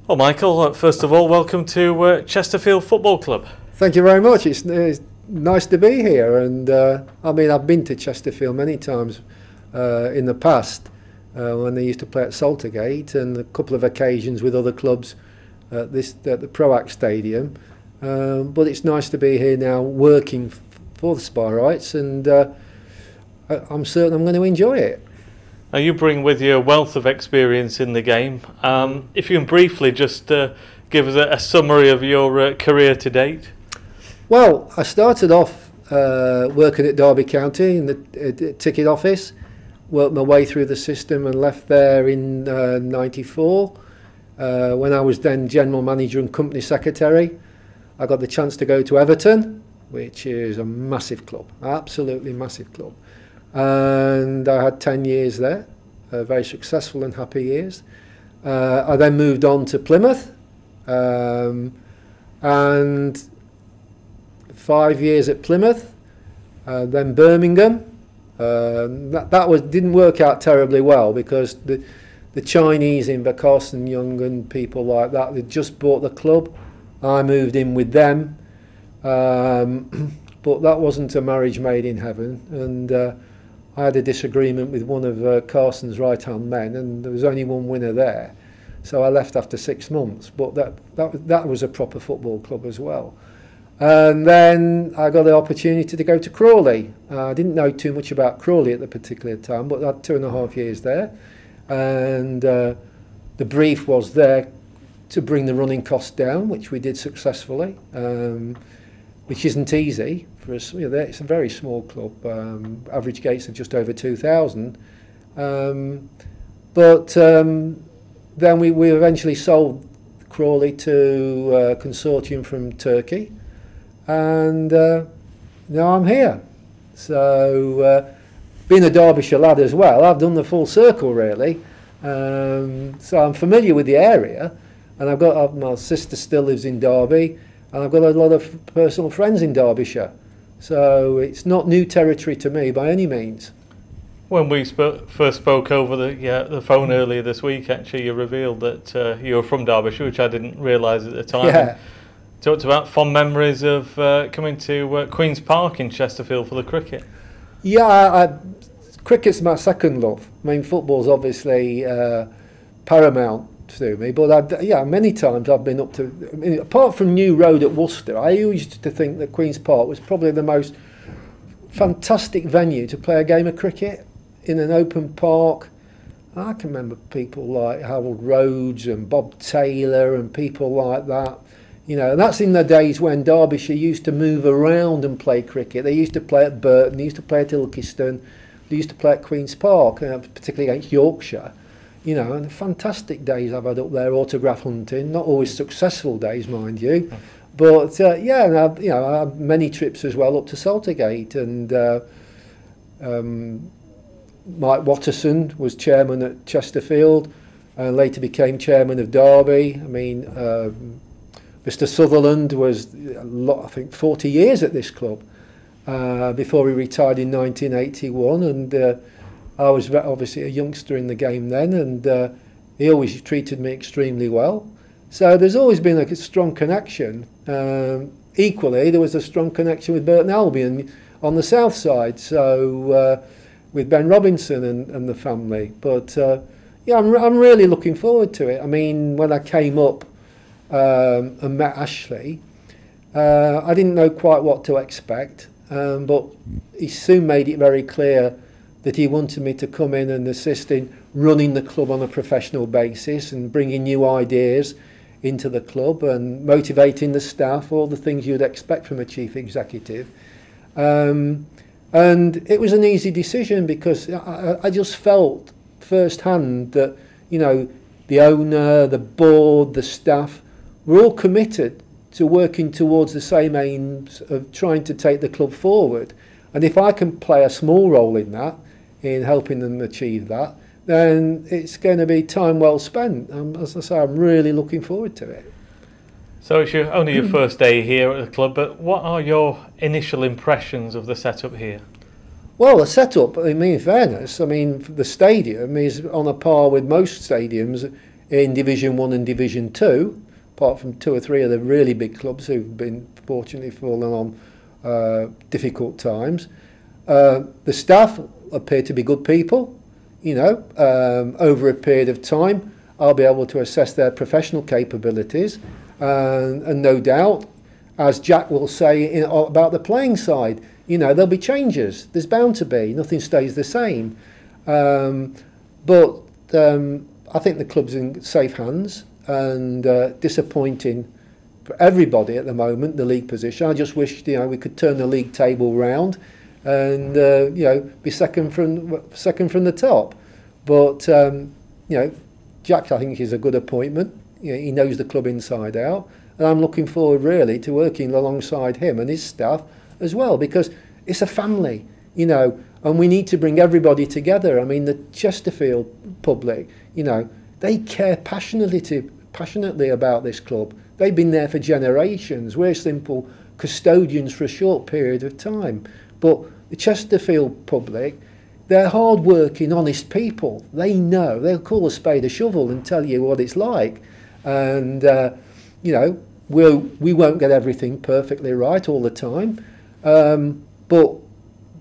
Well, Michael, first of all, welcome to Chesterfield Football Club. Thank you very much. It's nice to be here, and I mean, I've been to Chesterfield many times in the past when they used to play at Saltergate, and a couple of occasions with other clubs at the Proact Stadium. But it's nice to be here now, working for the Spireites, and I'm certain I'm going to enjoy it. Now, you bring with you a wealth of experience in the game. If you can briefly just give us a summary of your career to date. Well, I started off working at Derby County in the ticket office, worked my way through the system and left there in '94. When I was then General Manager and Company Secretary, I got the chance to go to Everton, which is a massive club, absolutely massive club. And I had 10 years there, very successful and happy years. I then moved on to Plymouth, and 5 years at Plymouth, then Birmingham. That didn't work out terribly well, because the Chinese in Carson Young and people like that, they just bought the club. I moved in with them, but that wasn't a marriage made in heaven, and I had a disagreement with one of Carson's right-hand men, and there was only one winner there, so I left after 6 months. But that was a proper football club as well. And then I got the opportunity to go to Crawley. I didn't know too much about Crawley at the particular time, but I had 2.5 years there, and the brief was there to bring the running costs down, which we did successfully, which isn't easy for us. You know, it's a very small club. Average gates of just over 2,000. But then we eventually sold Crawley to a consortium from Turkey, and now I'm here. So being a Derbyshire lad as well, I've done the full circle really. So I'm familiar with the area, and I've got my sister still lives in Derby, and I've got a lot of personal friends in Derbyshire. So it's not new territory to me by any means. When we first spoke over the phone earlier this week, actually, you revealed that you were from Derbyshire, which I didn't realise at the time. Yeah. Talked about fond memories of coming to Queen's Park in Chesterfield for the cricket. Yeah, cricket's my second love. I mean, football's obviously paramount to me, but yeah, many times I've been up to, I mean, apart from New Road at Worcester, I used to think that Queen's Park was probably the most fantastic venue to play a game of cricket in an open park. I can remember people like Harold Rhodes and Bob Taylor and people like that. You know, and that's in the days when Derbyshire used to move around and play cricket. They used to play at Burton, they used to play at Ilkeston, they used to play at Queen's Park, particularly against Yorkshire. You know, and fantastic days I've had up there, autograph hunting. Not always successful days, mind you, but yeah, and I had many trips as well up to Saltergate, and Mike Watterson was chairman at Chesterfield, and later became chairman of Derby. I mean, Mr. Sutherland was I think 40 years at this club before he retired in 1981, and I was obviously a youngster in the game then, and he always treated me extremely well. So there's always been a strong connection. Equally, there was a strong connection with Burton Albion on the south side, so with Ben Robinson and the family. But yeah, I'm really looking forward to it. I mean, when I came up and met Ashley, I didn't know quite what to expect, but he soon made it very clear that he wanted me to come in and assist in running the club on a professional basis and bringing new ideas into the club and motivating the staff, all the things you'd expect from a chief executive. And it was an easy decision, because I just felt firsthand that, you know, the owner, the board, the staff were all committed to working towards the same aims of trying to take the club forward. And if I can play a small role in that, in helping them achieve that, then it's going to be time well spent. As I say, I'm really looking forward to it. So it's only your first day here at the club, but what are your initial impressions of the setup here? Well, the setup, I mean, in fairness, I mean, the stadium is on a par with most stadiums in Division 1 and Division 2, apart from 2 or 3 of the really big clubs who've been fortunately fallen on difficult times. The staff appear to be good people. You know, over a period of time, I'll be able to assess their professional capabilities, and no doubt, as Jack will say about the playing side, you know, there'll be changes. There's bound to be. Nothing stays the same. But I think the club's in safe hands, and disappointing for everybody at the moment, the league position. I just wish, you know, we could turn the league table round and you know, be second from the top. But you know, Jack, I think, is a good appointment. You know, he knows the club inside out, and I'm looking forward really to working alongside him and his staff as well, because it's a family, you know, and we need to bring everybody together. I mean, the Chesterfield public, you know, they care passionately about this club. They've been there for generations. We're simple custodians for a short period of time. But the Chesterfield public, they're hard-working, honest people. They know. They'll call a spade a shovel and tell you what it's like. And, you know, we won't get everything perfectly right all the time. But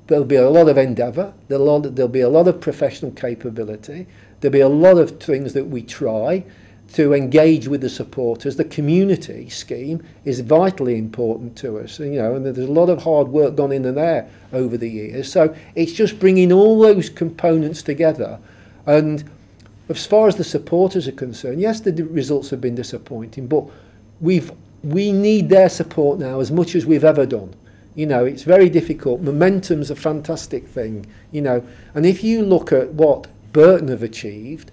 there'll be a lot of endeavour. There'll be a lot of professional capability. There'll be a lot of things that we try to engage with the supporters. The community scheme is vitally important to us, you know, and there's a lot of hard work gone in there over the years. So it's just bringing all those components together. And as far as the supporters are concerned, yes, the results have been disappointing, but we need their support now as much as we've ever done. You know, it's very difficult. Momentum's a fantastic thing, you know, and if you look at what Burton have achieved,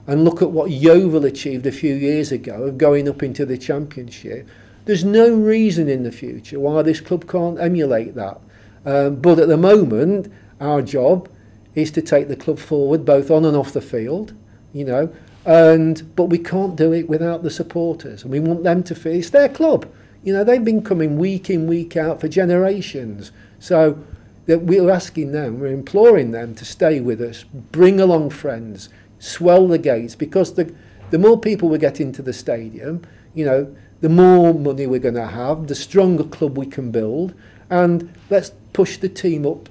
and look at what Yeovil achieved a few years ago of going up into the Championship, there's no reason in the future why this club can't emulate that. But at the moment, our job is to take the club forward, both on and off the field, you know, but we can't do it without the supporters, and we want them to feel it's their club. You know, they've been coming week in, week out for generations. So that we're asking them, we're imploring them to stay with us, bring along friends, swell the gates, because the more people we get into the stadium, you know, the more money we're going to have, the stronger club we can build, and let's push the team up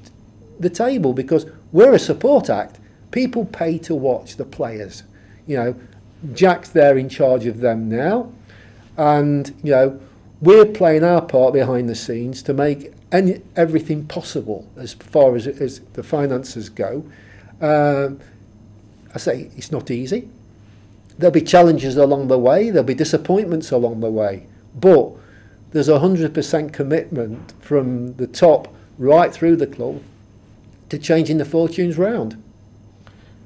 the table, because we're a support act. People pay to watch the players. You know, Jack's there in charge of them now, and you know, we're playing our part behind the scenes to make everything possible as far as the finances go. I say it's not easy. There'll be challenges along the way. There'll be disappointments along the way. But there's 100% commitment from the top right through the club to changing the fortunes round.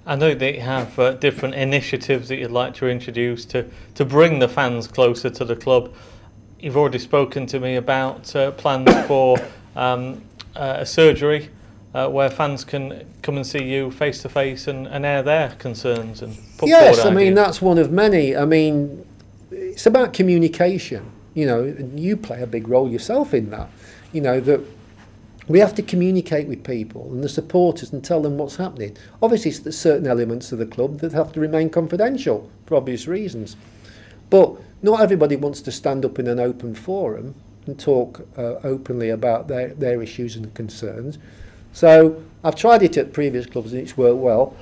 I know that you have different initiatives that you'd like to introduce to bring the fans closer to the club. You've already spoken to me about plans for a surgery where fans can come and see you face to face and air their concerns and put forward ideas. Yes, I mean, that's one of many. I mean, it's about communication, you know, and you play a big role yourself in that, you know, that we have to communicate with people and the supporters and tell them what's happening. Obviously, there's certain elements of the club that have to remain confidential for obvious reasons. But not everybody wants to stand up in an open forum and talk openly about their issues and concerns. So I've tried it at previous clubs and it's worked well.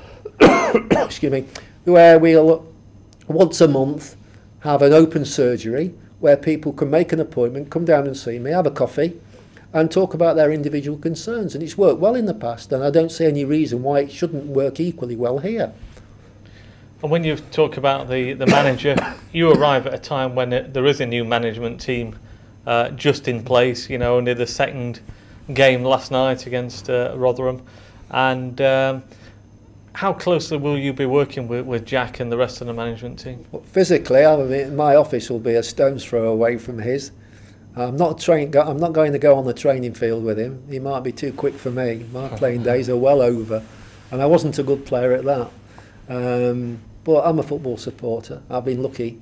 Excuse me, where we'll once a month have an open surgery where people can make an appointment, come down and see me, have a coffee, and talk about their individual concerns. And it's worked well in the past, and I don't see any reason why it shouldn't work equally well here. And when you talk about the manager, you arrive at a time when there is a new management team just in place, you know, only the second game last night against Rotherham. And how closely will you be working with Jack and the rest of the management team? Well, physically, I mean, my office will be a stone's throw away from his. I'm not going to go on the training field with him. He might be too quick for me. My playing days are well over, and I wasn't a good player at that. But I'm a football supporter. I've been lucky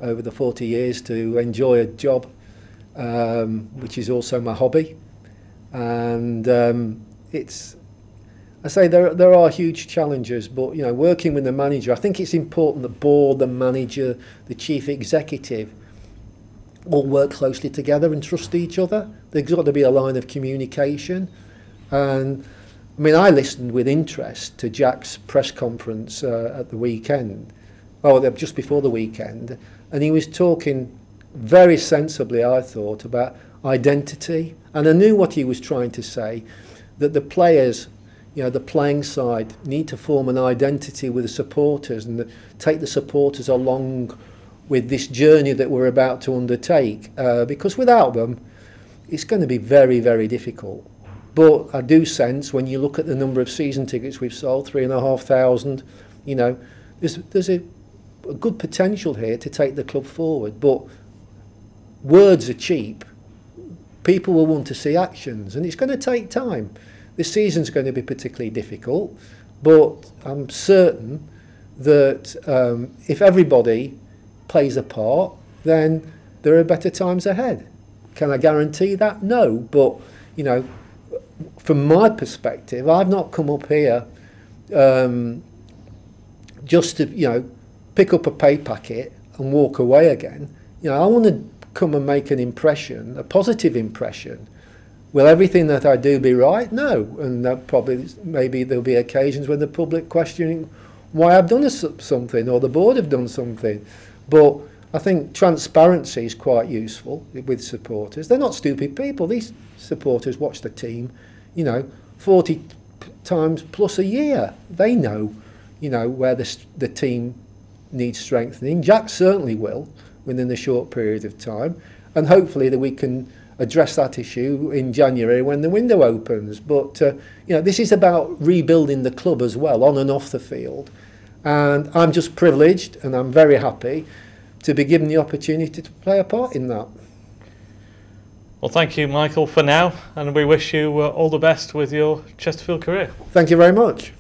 over the 40 years to enjoy a job, which is also my hobby. And I say there are huge challenges, but you know, working with the manager, I think it's important that board, the manager, the chief executive all work closely together and trust each other. There's got to be a line of communication. And I mean, I listened with interest to Jack's press conference at the weekend, just before the weekend, and he was talking very sensibly, I thought, about identity. And I knew what he was trying to say, that the players, you know, the playing side need to form an identity with the supporters and take the supporters along with this journey that we're about to undertake, because without them it's going to be very, very difficult. But I do sense, when you look at the number of season tickets we've sold, 3,500, you know, there's a good potential here to take the club forward. But words are cheap. People will want to see actions, and it's going to take time. This season's going to be particularly difficult, but I'm certain that if everybody plays a part, then there are better times ahead. Can I guarantee that? No, but you know, from my perspective, I've not come up here just to, you know, pick up a pay packet and walk away again. You know, I want to come and make an impression, a positive impression. Will everything that I do be right? No, and maybe there'll be occasions when the public questioning why I've done something or the board have done something. But I think transparency is quite useful with supporters. They're not stupid people. These supporters watch the team, you know, 40 times plus a year. They know, you know, where the team needs strengthening. Jack certainly will within a short period of time, and hopefully that we can address that issue in January when the window opens. But you know, this is about rebuilding the club as well, on and off the field. And I'm just privileged, and I'm very happy to be given the opportunity to play a part in that. Well, thank you, Michael, for now, and we wish you all the best with your Chesterfield career. Thank you very much.